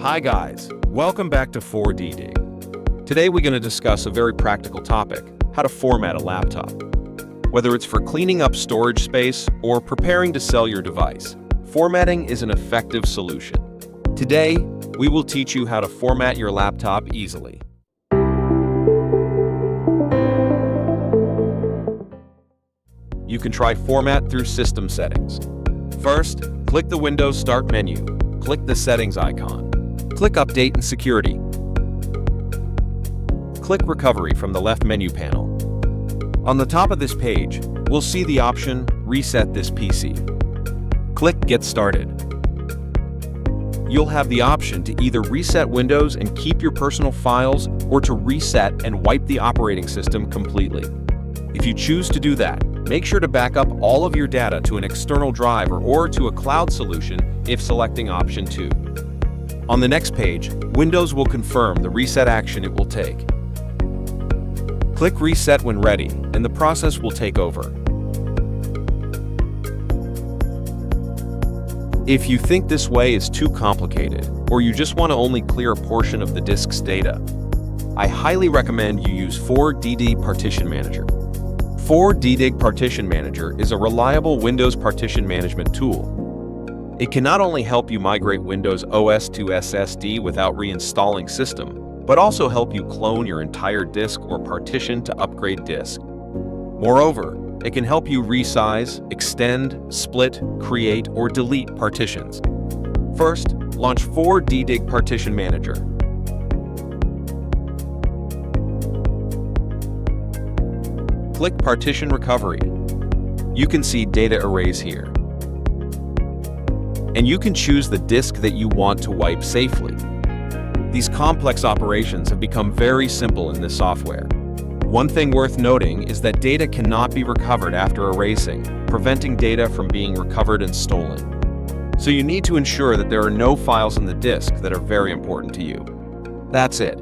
Hi guys, welcome back to 4D Dig. Today we're going to discuss a very practical topic, how to format a laptop. Whether it's for cleaning up storage space or preparing to sell your device, formatting is an effective solution. Today, we will teach you how to format your laptop easily. You can try Format through System Settings. First, click the Windows Start menu. Click the Settings icon. Click Update and Security. Click Recovery from the left menu panel. On the top of this page, we'll see the option Reset this PC. Click Get Started. You'll have the option to either reset Windows and keep your personal files, or to reset and wipe the operating system completely. If you choose to do that, make sure to back up all of your data to an external drive or to a cloud solution if selecting option 2. On the next page, Windows will confirm the reset action it will take. Click Reset when ready, and the process will take over. If you think this way is too complicated, or you just want to only clear a portion of the disk's data, I highly recommend you use 4D Dig Partition Manager. 4D Dig Partition Manager is a reliable Windows partition management tool. It can not only help you migrate Windows OS to SSD without reinstalling system, but also help you clone your entire disk or partition to upgrade disk. Moreover, it can help you resize, extend, split, create, or delete partitions. First, launch 4D Dig Partition Manager. Click Partition Recovery. You can see data erase here. And you can choose the disk that you want to wipe safely. These complex operations have become very simple in this software. One thing worth noting is that data cannot be recovered after erasing, preventing data from being recovered and stolen. So you need to ensure that there are no files on the disk that are very important to you. That's it.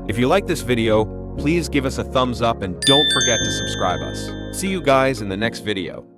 If you like this video, please give us a thumbs up and don't forget to subscribe us. See you guys in the next video.